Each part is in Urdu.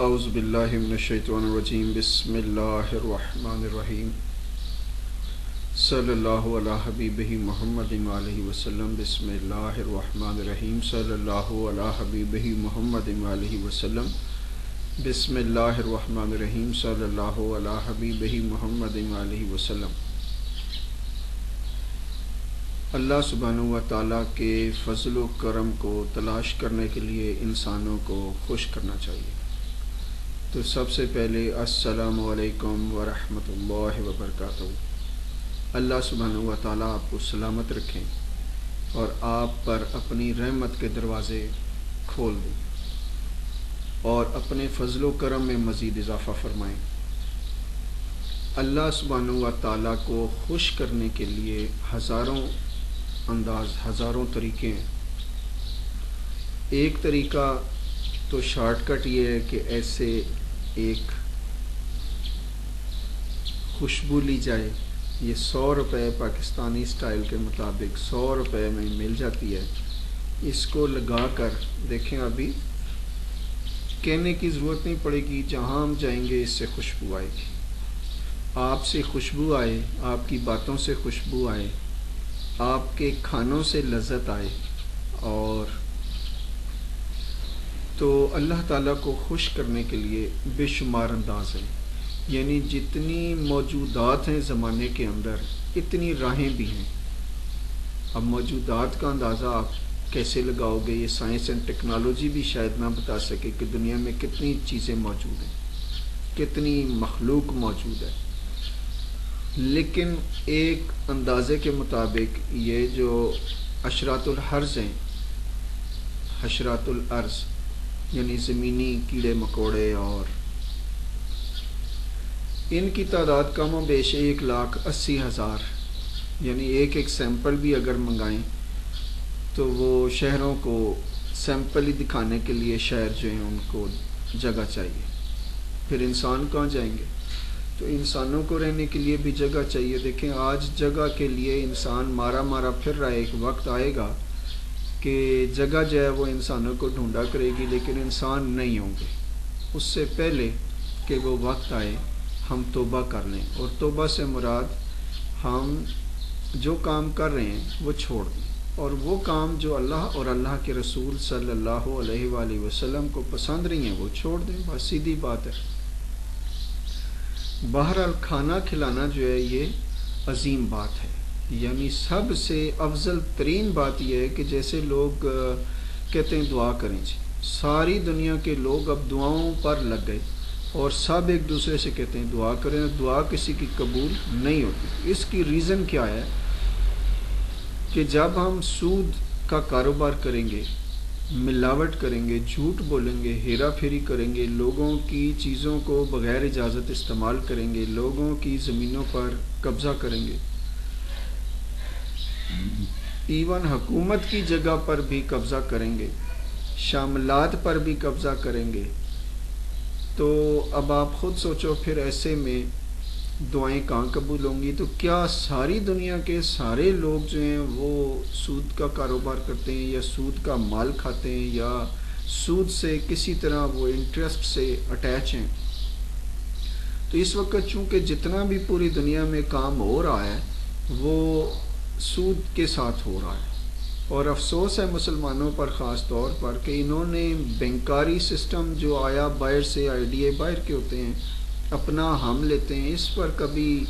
اعوذ باللہ من الشیطان الرجیم بسم اللہ الرحمن الرحیم صلی اللہ علی حبیبہ محمد وآلہ وسلم بسم اللہ الرحمن الرحیم صلی اللہ علی حبیبہ محمد وآلہ وسلم بسم اللہ الرحمن الرحیم صلی اللہ علی حبیبہ محمد وآلہ وسلم۔ اللہ سبحانہ و تعالیٰ کے فضل و کرم کو تلاش کرنے کے لیے انسانوں کو خوش کرنا چاہیے۔ تو سب سے پہلے السلام علیکم ورحمۃ اللہ وبرکاتہ۔ اللہ سبحانہ و تعالیٰ آپ کو سلامت رکھیں اور آپ پر اپنی رحمت کے دروازے کھول دیں اور اپنے فضل و کرم میں مزید اضافہ فرمائیں۔ اللہ سبحانہ و تعالیٰ کو خوش کرنے کے لیے ہزاروں انداز، ہزاروں طریقے ہیں۔ ایک طریقہ تو شارٹ کٹ یہ ہے کہ ایسے ایک خوشبو لی جائے، یہ 100 روپے پاکستانی سٹائل کے مطابق 100 روپے میں مل جاتی ہے۔ اس کو لگا کر دیکھیں، ابھی کہنے کی ضرورت نہیں پڑے گی، جہاں ہم جائیں گے اس سے خوشبو آئے گی، آپ سے خوشبو آئے، آپ کی باتوں سے خوشبو آئے، آپ کے کھانوں سے لذت آئے۔ اور تو اللہ تعالیٰ کو خوش کرنے کے لیے بے شمار انداز ہیں، یعنی جتنی موجودات ہیں زمانے کے اندر اتنی راہیں بھی ہیں۔ اب موجودات کا اندازہ آپ کیسے لگاؤ گے، یہ سائنس اینڈ ٹیکنالوجی بھی شاید نہ بتا سکے کہ دنیا میں کتنی چیزیں موجود ہیں، کتنی مخلوق موجود ہے۔ لیکن ایک اندازے کے مطابق یہ جو حشرات الارض ہیں، حشرات الارض یعنی زمینی کیڑے مکوڑے، اور ان کی تعداد کم و بیش 1,80,000، یعنی ایک سیمپل بھی اگر منگائیں تو وہ شہروں کو سیمپل ہی دکھانے کے لیے شہر جو ہیں ان کو جگہ چاہیے، پھر انسان کہاں جائیں گے؟ تو انسانوں کو رہنے کے لیے بھی جگہ چاہیے۔ دیکھیں آج جگہ کے لیے انسان مارا پھر رہا ہے، ایک وقت آئے گا کہ جگہ جو ہے وہ انسانوں کو ڈھونڈا کرے گی، لیکن انسان نہیں ہوں گے۔ اس سے پہلے کہ وہ وقت آئے ہم توبہ کر لیں، اور توبہ سے مراد ہم جو کام کر رہے ہیں وہ چھوڑ دیں، اور وہ کام جو اللہ اور اللہ کے رسول صلی اللہ علیہ وآلہ وسلم کو پسند نہیں ہیں وہ چھوڑ دیں، بس سیدھی بات ہے۔ بہرحال کھانا کھلانا جو ہے یہ عظیم بات ہے، یعنی سب سے افضل ترین بات یہ ہے کہ جیسے لوگ کہتے ہیں دعا کریں جی، ساری دنیا کے لوگ اب دعاؤں پر لگ گئے اور سب ایک دوسرے سے کہتے ہیں دعا کریں، دعا کسی کی قبول نہیں ہوتی۔ اس کی ریزن کیا ہے کہ جب ہم سود کا کاروبار کریں گے، ملاوٹ کریں گے، جھوٹ بولیں گے، ہیرا پھیری کریں گے، لوگوں کی چیزوں کو بغیر اجازت استعمال کریں گے، لوگوں کی زمینوں پر قبضہ کریں گے، ایون حکومت کی جگہ پر بھی قبضہ کریں گے، شاملات پر بھی قبضہ کریں گے، تو اب آپ خود سوچو پھر ایسے میں دعائیں کہاں قبول ہوں گی؟ تو کیا ساری دنیا کے سارے لوگ جو ہیں وہ سود کا کاروبار کرتے ہیں یا سود کا مال کھاتے ہیں یا سود سے کسی طرح وہ انٹرسٹ سے اٹیچ ہیں؟ تو اس وقت چونکہ جتنا بھی پوری دنیا میں کام ہو رہا ہے وہ سود کے ساتھ ہو رہا ہے، اور افسوس ہے مسلمانوں پر خاص طور پر کہ انہوں نے بینکاری سسٹم جو آیا باہر سے، آئیڈیا باہر کے ہوتے ہیں، اپنا ہم لیتے ہیں، اس پر کبھی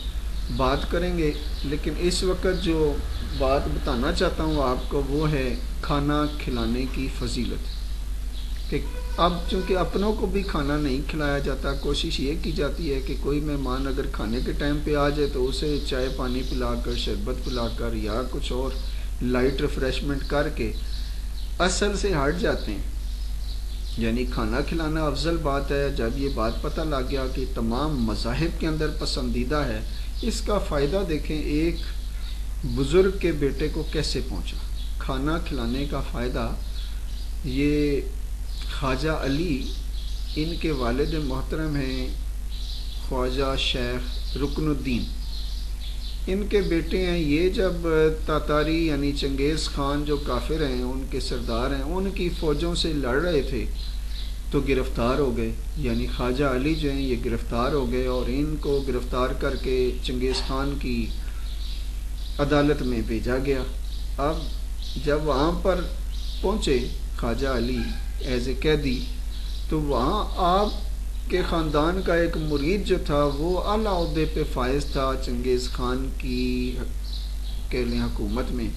بات کریں گے۔ لیکن اس وقت جو بات بتانا چاہتا ہوں آپ کو وہ ہے کھانا کھلانے کی فضیلت، کہ اب چونکہ اپنوں کو بھی کھانا نہیں کھلایا جاتا، کوشش یہ کی جاتی ہے کہ کوئی مہمان اگر کھانے کے ٹائم پہ آ جائے تو اسے چائے پانی پلا کر، شربت پلا کر یا کچھ اور لائٹ ریفریشمنٹ کر کے اصل سے ہٹ جاتے ہیں۔ یعنی کھانا کھلانا افضل بات ہے۔ جب یہ بات پتہ لگ گیا کہ تمام مذاہب کے اندر پسندیدہ ہے، اس کا فائدہ دیکھیں ایک بزرگ کے بیٹے کو کیسے پہنچا۔ کھانا کھلانے کا فائدہ یہ خواجہ علی، ان کے والد محترم ہیں خواجہ شیخ رکن الدین، ان کے بیٹے ہیں۔ یہ جب تاتاری یعنی چنگیز خان جو کافر ہیں، ان کے سردار ہیں، ان کی فوجوں سے لڑ رہے تھے تو گرفتار ہو گئے، یعنی خواجہ علی جو ہیں یہ گرفتار ہو گئے، اور ان کو گرفتار کر کے چنگیز خان کی عدالت میں بھیجا گیا۔ اب جب وہاں پر پہنچے خواجہ علی ایز اے قیدی، تو وہاں آپ کے خاندان کا ایک مرید جو تھا وہ اعلیٰ عہدے پہ فائز تھا چنگیز خان کی کہہ لیں حکومت میں۔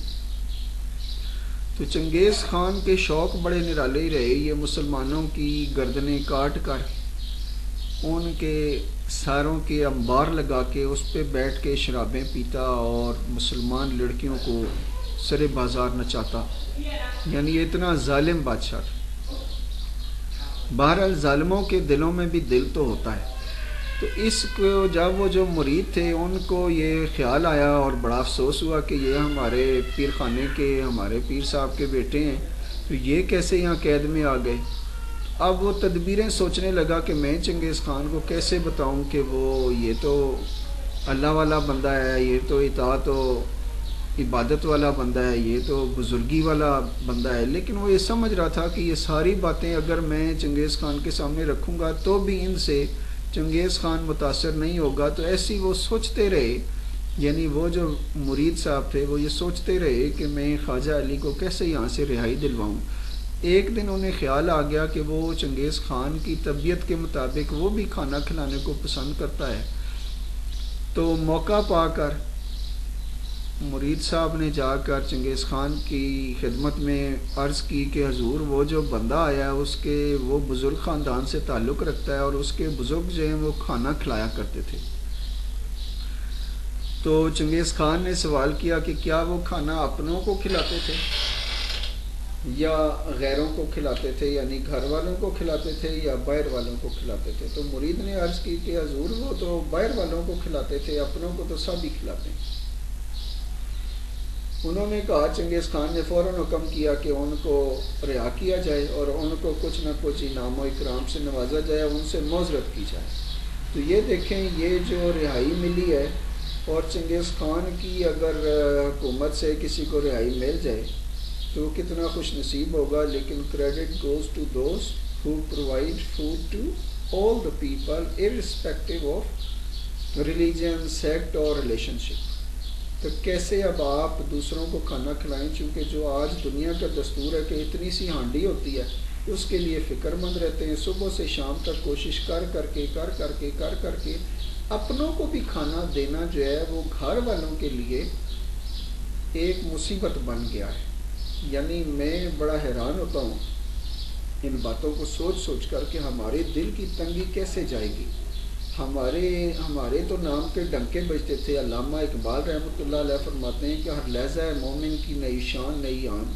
تو چنگیز خان کے شوق بڑے نرالے ہی رہے، یہ مسلمانوں کی گردنیں کاٹ کر ان کے ساروں کے انبار لگا کے اس پہ بیٹھ کے شرابیں پیتا اور مسلمان لڑکیوں کو سر بازار نچاتا، یعنی یہ اتنا ظالم بادشاہ تھا۔ بہرحال ظالموں کے دلوں میں بھی دل تو ہوتا ہے۔ تو اس کو جب وہ جو مرید تھے ان کو یہ خیال آیا اور بڑا افسوس ہوا کہ یہ ہمارے پیر خانے کے ہمارے پیر صاحب کے بیٹے ہیں، تو یہ کیسے یہاں قید میں آ گئے۔ اب وہ تدبیریں سوچنے لگا کہ میں چنگیز خان کو کیسے بتاؤں کہ وہ یہ تو اللہ والا بندہ ہے، یہ تو اطاعت و عبادت والا بندہ ہے، یہ تو بزرگی والا بندہ ہے، لیکن وہ یہ سمجھ رہا تھا کہ یہ ساری باتیں اگر میں چنگیز خان کے سامنے رکھوں گا تو بھی ان سے چنگیز خان متاثر نہیں ہوگا۔ تو ایسی وہ سوچتے رہے، یعنی وہ جو مرید صاحب تھے وہ یہ سوچتے رہے کہ میں خواجہ علی کو کیسے یہاں سے رہائی دلواؤں۔ ایک دن انہیں خیال آ گیا کہ وہ چنگیز خان کی طبیعت کے مطابق وہ بھی کھانا کھلانے کو پسند کرتا ہے، تو موقع پا کر مرید صاحب نے جا کر چنگیز خان کی خدمت میں عرض کی کہ حضور وہ جو بندہ آیا ہے اس کے وہ بزرگ خاندان سے تعلق رکھتا ہے اور اس کے بزرگ جو ہیں وہ کھانا کھلایا کرتے تھے۔ تو چنگیز خان نے سوال کیا کہ کیا وہ کھانا اپنوں کو کھلاتے تھے یا غیروں کو کھلاتے تھے، یعنی گھر والوں کو کھلاتے تھے یا باہر والوں کو کھلاتے تھے؟ تو مرید نے عرض کی کہ حضور وہ تو باہر والوں کو کھلاتے تھے، اپنوں کو تو سب ہی کھلاتے ہیں۔ انہوں نے کہا، چنگیز خان نے فوراً حکم کیا کہ ان کو رہا کیا جائے اور ان کو کچھ نہ کچھ انعام و اکرام سے نوازا جائے، ان سے معذرت کی جائے۔ تو یہ دیکھیں یہ جو رہائی ملی ہے، اور چنگیز خان کی اگر حکومت سے کسی کو رہائی مل جائے تو وہ کتنا خوش نصیب ہوگا۔ لیکن credit goes to those who provide food to all the people irrespective of religion, sect اور ریلیشن شپ۔ تو کیسے اب آپ دوسروں کو کھانا کھلائیں، چونکہ جو آج دنیا کا دستور ہے کہ اتنی سی ہانڈی ہوتی ہے اس کے لیے فکر مند رہتے ہیں، صبح سے شام تک کوشش کر کے اپنوں کو بھی کھانا دینا جو ہے وہ گھر والوں کے لیے ایک مصیبت بن گیا ہے۔ یعنی میں بڑا حیران ہوتا ہوں ان باتوں کو سوچ کر کہ ہمارے دل کی تنگی کیسے جائے گی۔ ہمارے تو نام کے ڈنکے بجتے تھے۔ علامہ اقبال رحمۃ اللہ علیہ فرماتے ہیں کہ ہر لہجہ مومن کی نئی شان نئی آن،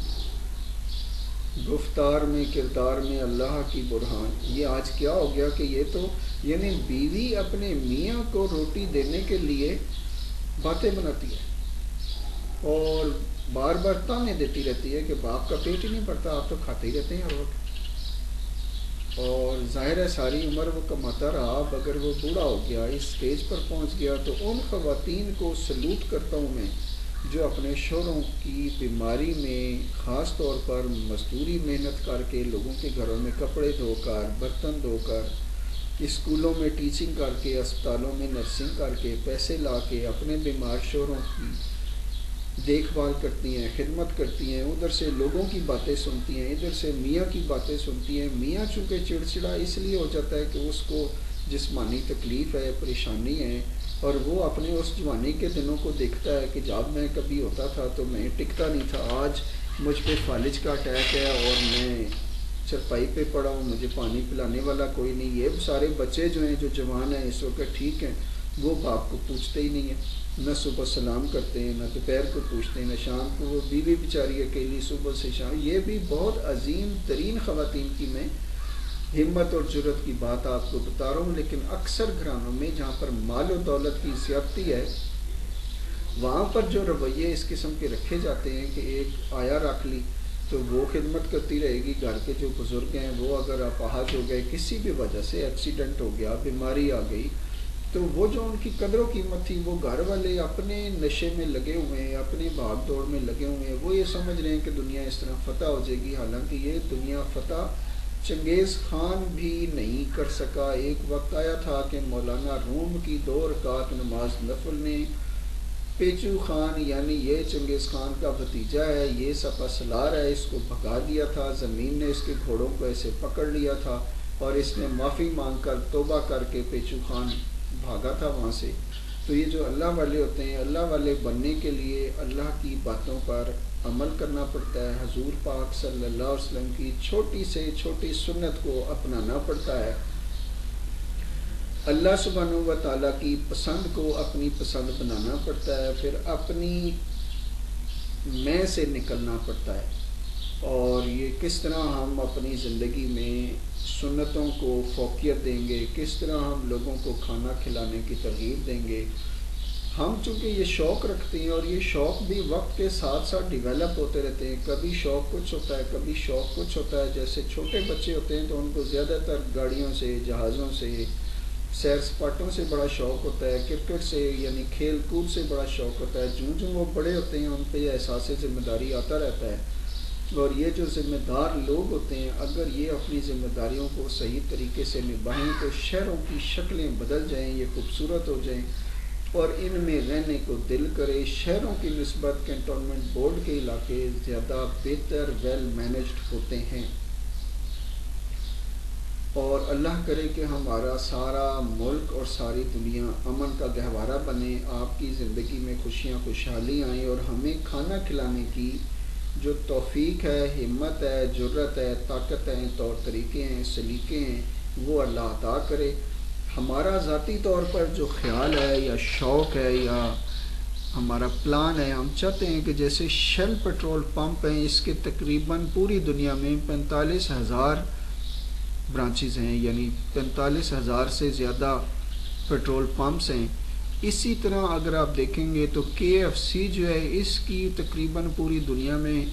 گفتار میں کردار میں اللہ کی برہان۔ یہ آج کیا ہو گیا کہ یہ تو یعنی بیوی اپنے میاں کو روٹی دینے کے لیے باتیں بناتی ہے اور بار بار تانے دیتی رہتی ہے کہ باپ کا پیٹ ہی نہیں بھرتا، آپ تو کھاتے ہی رہتے ہیں ہر وقت۔ اور ظاہر ہے ساری عمر وہ کماتا رہا، اب اگر وہ بوڑھا ہو گیا، اس سٹیج پر پہنچ گیا، تو ان خواتین کو سلوٹ کرتا ہوں میں جو اپنے شوہروں کی بیماری میں خاص طور پر مزدوری محنت کر کے، لوگوں کے گھروں میں کپڑے دھو کر، برتن دھو کر، اسکولوں میں ٹیچنگ کر کے، اسپتالوں میں نرسنگ کر کے، پیسے لا کے اپنے بیمار شوہروں کی دیکھ بھال کرتی ہیں، خدمت کرتی ہیں، ادھر سے لوگوں کی باتیں سنتی ہیں، ادھر سے میاں کی باتیں سنتی ہیں۔ میاں چونکہ چڑچڑا اس لیے ہو جاتا ہے کہ اس کو جسمانی تکلیف ہے، پریشانی ہے، اور وہ اپنے اس جوانی کے دنوں کو دیکھتا ہے کہ جب میں کبھی ہوتا تھا تو میں ٹکتا نہیں تھا، آج مجھ پہ فالج کا اٹیک ہے اور میں چرپائی پہ پڑا ہوں، مجھے پانی پلانے والا کوئی نہیں۔ یہ سارے بچے جو ہیں جو جوان ہیں اس وقت ٹھیک ہیں، وہ باپ کو پوچھتے ہی نہیں ہیں، نہ صبح سلام کرتے ہیں، نہ دوپہر کو پوچھتے ہیں، نہ شام کو۔ وہ بیوی بیچاری اکیلی صبح سے شام۔ یہ بھی بہت عظیم ترین خواتین کی میں ہمت اور جرت کی بات آپ کو بتا رہا ہوں، لیکن اکثر گھرانوں میں جہاں پر مال و دولت کی زیادتی ہے وہاں پر جو رویے اس قسم کے رکھے جاتے ہیں کہ ایک آیا رکھ لی تو وہ خدمت کرتی رہے گی، گھر کے جو بزرگ ہیں وہ اگر اپاہج ہو گئے، کسی بھی وجہ سے ایکسیڈنٹ ہو گیا، بیماری آ گئی، تو وہ جو ان کی قدر و قیمت تھی وہ گھر والے اپنے نشے میں لگے ہوئے ہیں، اپنی بھاگ دوڑ میں لگے ہوئے ہیں۔ وہ یہ سمجھ رہے ہیں کہ دنیا اس طرح فتح ہو جائے گی، حالانکہ یہ دنیا فتح چنگیز خان بھی نہیں کر سکا۔ ایک وقت آیا تھا کہ مولانا روم کی 2 رکعت نماز نفل نے پیچو خان یعنی یہ چنگیز خان کا بھتیجا ہے، یہ سپہ سالار ہے، اس کو بھگا دیا تھا۔ زمین نے اس کے گھوڑوں کو ایسے پکڑ لیا تھا اور اس نے معافی مانگ کر توبہ کر کے پیچو خان بھاگا تھا وہاں سے۔ تو یہ جو اللہ والے ہوتے ہیں، اللہ والے بننے کے لیے اللہ کی باتوں پر عمل کرنا پڑتا ہے، حضور پاک صلی اللہ علیہ وسلم کی چھوٹی سے چھوٹی سنت کو اپنانا پڑتا ہے، اللہ سبحانہ و تعالیٰ کی پسند کو اپنی پسند بنانا پڑتا ہے، پھر اپنی میں سے نکلنا پڑتا ہے۔ اور یہ کس طرح ہم اپنی زندگی میں سنتوں کو فوقیت دیں گے، کس طرح ہم لوگوں کو کھانا کھلانے کی ترغیب دیں گے۔ ہم چونکہ یہ شوق رکھتے ہیں اور یہ شوق بھی وقت کے ساتھ ساتھ ڈیولپ ہوتے رہتے ہیں، کبھی شوق کچھ ہوتا ہے، کبھی شوق کچھ ہوتا ہے۔ جیسے چھوٹے بچے ہوتے ہیں تو ان کو زیادہ تر گاڑیوں سے، جہازوں سے، سیر سپاٹوں سے بڑا شوق ہوتا ہے، کرکٹ سے یعنی کھیل کود سے بڑا شوق ہوتا ہے۔ جوں وہ بڑے ہوتے ہیں ان پہ یہ احساس ذمہ داری آتا رہتا ہے، اور یہ جو ذمہ دار لوگ ہوتے ہیں اگر یہ اپنی ذمہ داریوں کو صحیح طریقے سے نبھائیں تو شہروں کی شکلیں بدل جائیں، یہ خوبصورت ہو جائیں اور ان میں رہنے کو دل کرے۔ شہروں کی نسبت کنٹونمنٹ بورڈ کے علاقے زیادہ بہتر ویل مینجڈ ہوتے ہیں، اور اللہ کرے کہ ہمارا سارا ملک اور ساری دنیا امن کا گہوارہ بنے، آپ کی زندگی میں خوشیاں خوشحالی آئیں، اور ہمیں کھانا کھلانے کی جو توفیق ہے، ہمت ہے، جرت ہے، طاقت ہے، طور طریقے ہیں، سلیقے ہیں، وہ اللہ عطا کرے۔ ہمارا ذاتی طور پر جو خیال ہے یا شوق ہے یا ہمارا پلان ہے، ہم چاہتے ہیں کہ جیسے شیل پیٹرول پمپ ہیں، اس کے تقریباً پوری دنیا میں 45,000 برانچز ہیں، یعنی 45,000 سے زیادہ پیٹرول پمپس ہیں۔ اسی طرح اگر آپ دیکھیں گے تو KFC جو ہے اس کی تقریباً پوری دنیا میں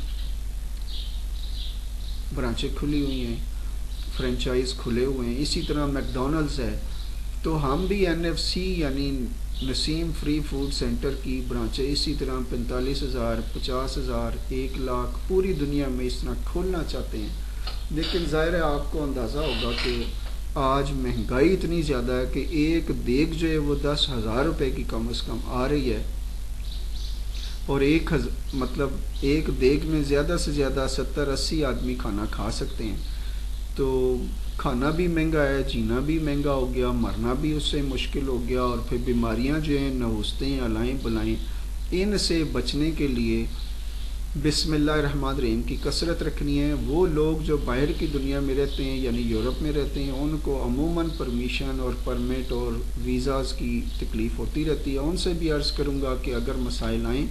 برانچیں کھلی ہوئی ہیں، فرینچائز کھلے ہوئے ہیں۔ اسی طرح میکڈونلڈز ہے، تو ہم بھی NFC یعنی نسیم فری فوڈ سینٹر کی برانچیں اسی طرح 45,000، 50,000، 1,00,000 پوری دنیا میں اس طرح کھولنا چاہتے ہیں۔ لیکن ظاہر ہے آپ کو اندازہ ہوگا کہ آج مہنگائی اتنی زیادہ ہے کہ ایک دیگ جو ہے وہ 10,000 روپے کی کم از کم آ رہی ہے، اور ایک دیگ میں زیادہ سے زیادہ 70-80 آدمی کھانا کھا سکتے ہیں۔ تو کھانا بھی مہنگا ہے، جینا بھی مہنگا ہو گیا، مرنا بھی اس سے مشکل ہو گیا، اور پھر بیماریاں جو ہیں نحوستیں علائیں بلائیں، ان سے بچنے کے لیے بسم اللہ الرحمن الرحیم کی کثرت رکھنی ہے۔ وہ لوگ جو باہر کی دنیا میں رہتے ہیں یعنی یورپ میں رہتے ہیں، ان کو عموماً پرمیشن اور پرمٹ اور ویزاز کی تکلیف ہوتی رہتی ہے۔ ان سے بھی عرض کروں گا کہ اگر مسائل آئیں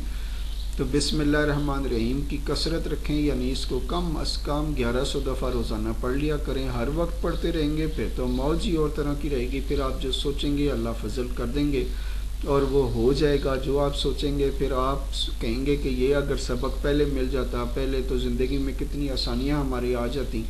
تو بسم اللہ الرحمن الرحیم کی کثرت رکھیں، یعنی اس کو کم از کم 1100 دفعہ روزانہ پڑھ لیا کریں۔ ہر وقت پڑھتے رہیں گے پھر تو موج ہی اور طرح کی رہے گی، پھر آپ جو سوچیں گے اللہ فضل کر دیں گے اور وہ ہو جائے گا جو آپ سوچیں گے۔ پھر آپ کہیں گے کہ یہ اگر سبق پہلے مل جاتا، پہلے تو زندگی میں کتنی آسانیاں ہماری آ جاتی۔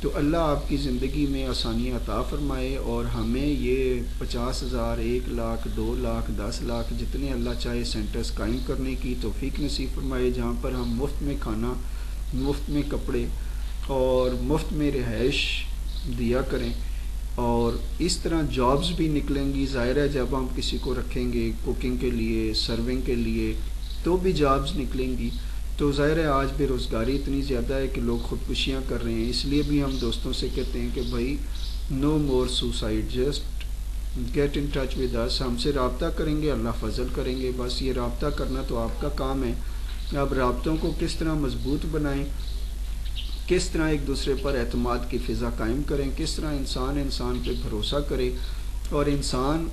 تو اللہ آپ کی زندگی میں آسانیاں عطا فرمائے، اور ہمیں یہ 50,000، 1,00,000، 2,00,000، 10,00,000 جتنے اللہ چاہے سینٹرز قائم کرنے کی توفیق نصیب فرمائے، جہاں پر ہم مفت میں کھانا، مفت میں کپڑے اور مفت میں رہائش دیا کریں۔ اور اس طرح جابز بھی نکلیں گی، ظاہر ہے جب ہم کسی کو رکھیں گے کوکنگ کے لیے، سرونگ کے لیے، تو بھی جابز نکلیں گی۔ تو ظاہر ہے آج بے روزگاری اتنی زیادہ ہے کہ لوگ خودکشیاں کر رہے ہیں، اس لیے بھی ہم دوستوں سے کہتے ہیں کہ بھائی no more suicide, just get in touch with us, ہم سے رابطہ کریں گے اللہ فضل کریں گے، بس یہ رابطہ کرنا تو آپ کا کام ہے۔ اب رابطوں کو کس طرح مضبوط بنائیں، کس طرح ایک دوسرے پر اعتماد کی فضا قائم کریں، کس طرح انسان پہ بھروسہ کرے، اور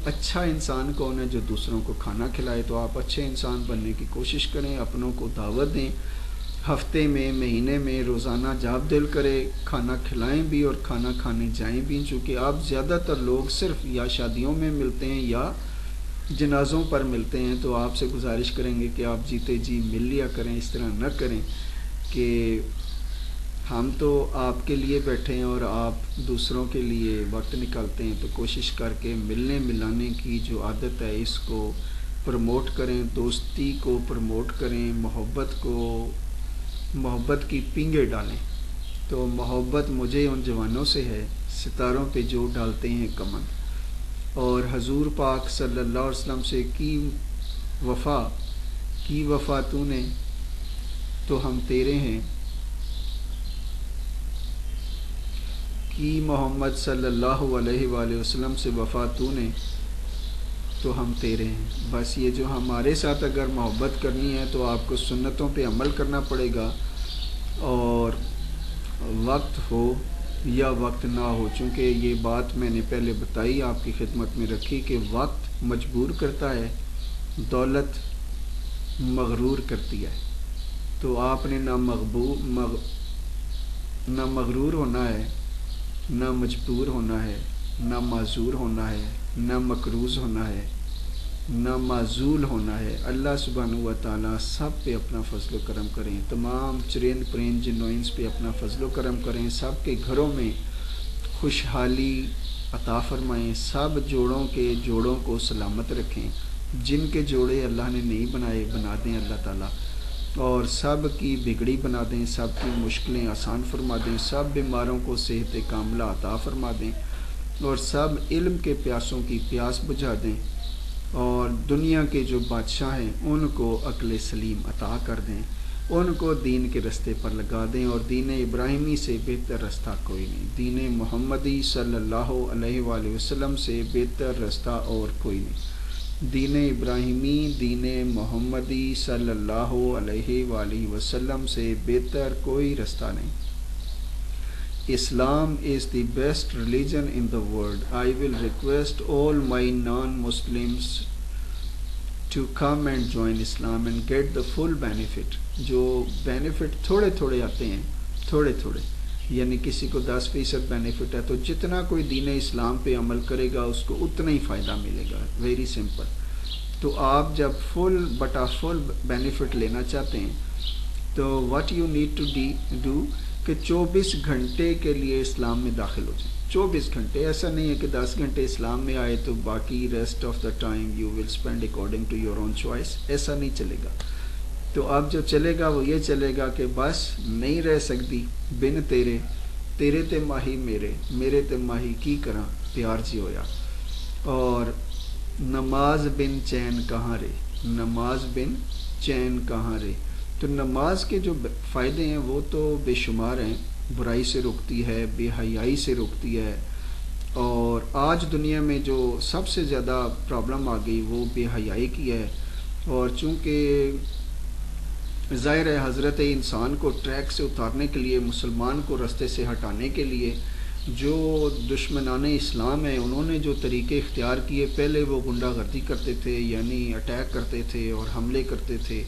اچھا انسان کون ہے جو دوسروں کو کھانا کھلائے۔ تو آپ اچھے انسان بننے کی کوشش کریں، اپنوں کو دعوت دیں، ہفتے میں، مہینے میں، روزانہ جب دل کرے کھانا کھلائیں بھی اور کھانا کھانے جائیں بھی، چونکہ آپ زیادہ تر لوگ صرف یا شادیوں میں ملتے ہیں یا جنازوں پر ملتے ہیں، تو آپ سے گزارش کریں گے کہ آپ جیتے جی مل لیا کریں، اس طرح نہ کریں کہ ہم تو آپ کے لیے بیٹھے ہیں اور آپ دوسروں کے لیے وقت نکالتے ہیں۔ تو کوشش کر کے ملنے ملانے کی جو عادت ہے اس کو پروموٹ کریں، دوستی کو پروموٹ کریں، محبت کی پینگیں ڈالیں۔ تو محبت مجھے ان جوانوں سے ہے ستاروں پہ جو ڈالتے ہیں کمند، اور حضور پاک صلی اللہ علیہ وسلم سے کی وفا تو نے تو ہم تیرے ہیں، کی محمد صلی اللہ علیہ وآلہ وسلم سے وفا تو نے تو ہم تیرے ہیں۔ بس یہ جو ہمارے ساتھ اگر محبت کرنی ہے تو آپ کو سنتوں پہ عمل کرنا پڑے گا، اور وقت ہو یا وقت نہ ہو، چونکہ یہ بات میں نے پہلے بتائی، آپ کی خدمت میں رکھی کہ وقت مجبور کرتا ہے، دولت مغرور کرتی ہے۔ تو آپ نے نہ مغرور ہونا ہے، نہ مجبور ہونا ہے، نہ معذور ہونا ہے، نہ مقروض ہونا ہے، نہ معزول ہونا ہے۔ اللہ سبحانہ و تعالیٰ سب پہ اپنا فضل و کرم کریں، تمام چرند پرند جن و انس پہ اپنا فضل و کرم کریں، سب کے گھروں میں خوشحالی عطا فرمائیں، سب جوڑوں کو سلامت رکھیں، جن کے جوڑے اللہ نے نہیں بنائے بنا دیں اللہ تعالیٰ، اور سب کی بگڑی بنا دیں، سب کی مشکلیں آسان فرما دیں، سب بیماروں کو صحت کاملہ عطا فرما دیں، اور سب علم کے پیاسوں کی پیاس بجھا دیں، اور دنیا کے جو بادشاہ ہیں ان کو عقل سلیم عطا کر دیں، ان کو دین کے رستے پر لگا دیں، اور دین ابراہیمی سے بہتر رستہ کوئی نہیں، دین محمدی صلی اللہ علیہ وآلہ وسلم سے بہتر رستہ اور کوئی نہیں، دین ابراہیمی دین محمدی صلی اللہ علیہ وآلہ وسلم سے بہتر کوئی رستہ نہیں۔ Islam is the best religion in the world. I will request all my non-Muslims to come and join Islam and get the full benefit. جو benefit تھوڑے تھوڑے آتے ہیں، تھوڑے تھوڑے، یعنی کسی کو 10% benefit ہے تو جتنا کوئی دین اسلام پہ عمل کرے گا اس کو اتنا ہی فائدہ ملے گا، ویری سمپل۔ تو آپ جب فل benefit لینا چاہتے ہیں تو what you need to do کہ 24 گھنٹے کے لیے اسلام میں داخل ہو جائیں۔ 24 گھنٹے، ایسا نہیں ہے کہ 10 گھنٹے اسلام میں آئے تو باقی rest of the time you will spend according to your own choice, ایسا نہیں چلے گا۔ تو اب جو چلے گا وہ یہ چلے گا کہ بس نہیں رہ سکتی بن تیرے تے ماہی میرے تے ماہی کی کراں پیار جی ہویا، اور نماز بن چین کہاں رے، نماز بن چین کہاں رے۔ تو نماز کے جو فائدے ہیں وہ تو بے شمار ہیں، برائی سے روکتی ہے، بے حیائی سے روکتی ہے، اور آج دنیا میں جو سب سے زیادہ پرابلم آ گئی وہ بے حیائی کی ہے، اور چونکہ ظاہر ہے حضرت انسان کو ٹریک سے اتارنے کے لیے، مسلمان کو رستے سے ہٹانے کے لیے جو دشمنان اسلام ہیں انہوں نے جو طریقے اختیار کیے، پہلے وہ غنڈہ گردی کرتے تھے، یعنی اٹیک کرتے تھے اور حملے کرتے تھے،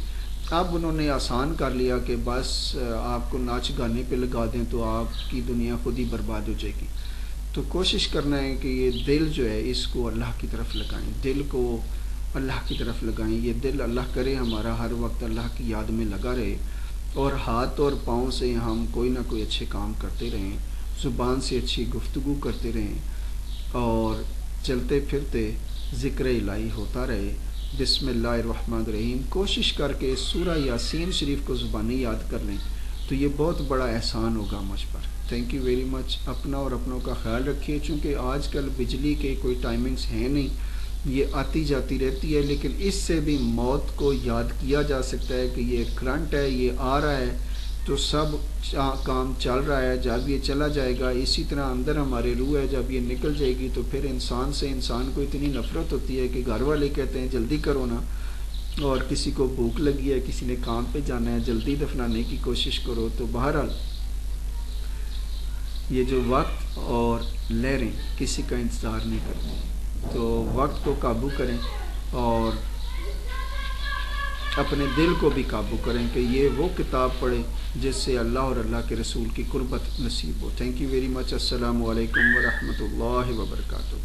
اب انہوں نے آسان کر لیا کہ بس آپ کو ناچ گانے پہ لگا دیں تو آپ کی دنیا خود ہی برباد ہو جائے گی۔ تو کوشش کرنا ہے کہ یہ دل جو ہے اس کو اللہ کی طرف لگائیں، دل کو اللہ کی طرف لگائیں، یہ دل اللہ کرے ہمارا ہر وقت اللہ کی یاد میں لگا رہے، اور ہاتھ اور پاؤں سے ہم کوئی نہ کوئی اچھے کام کرتے رہیں، زبان سے اچھی گفتگو کرتے رہیں، اور چلتے پھرتے ذکر الہی ہوتا رہے۔ بسم اللہ الرحمن الرحیم کوشش کر کے سورہ یاسین شریف کو زبانی یاد کر لیں تو یہ بہت بڑا احسان ہوگا مجھ پر۔ Thank you very much. اپنا اور اپنوں کا خیال رکھیے، چونکہ آج کل بجلی کے کوئی ٹائمنگز ہیں نہیں، یہ آتی جاتی رہتی ہے، لیکن اس سے بھی موت کو یاد کیا جا سکتا ہے کہ یہ کرنٹ ہے، یہ آ رہا ہے تو سب کام چل رہا ہے، جب یہ چلا جائے گا اسی طرح اندر ہمارے روح ہے، جب یہ نکل جائے گی تو پھر انسان کو اتنی نفرت ہوتی ہے کہ گھر والے کہتے ہیں جلدی کرو نا، اور کسی کو بھوک لگی ہے، کسی نے کام پہ جانا ہے، جلدی دفنانے کی کوشش کرو۔ تو بہرحال یہ جو وقت اور لہریں کسی کا انتظار نہیں کرتی، تو وقت کو قابو کریں اور اپنے دل کو بھی قابو کریں کہ یہ وہ کتاب پڑھیں جس سے اللہ اور اللہ کے رسول کی قربت نصیب ہو۔ Thank you very much. السلام علیکم ورحمۃ اللہ وبرکاتہ۔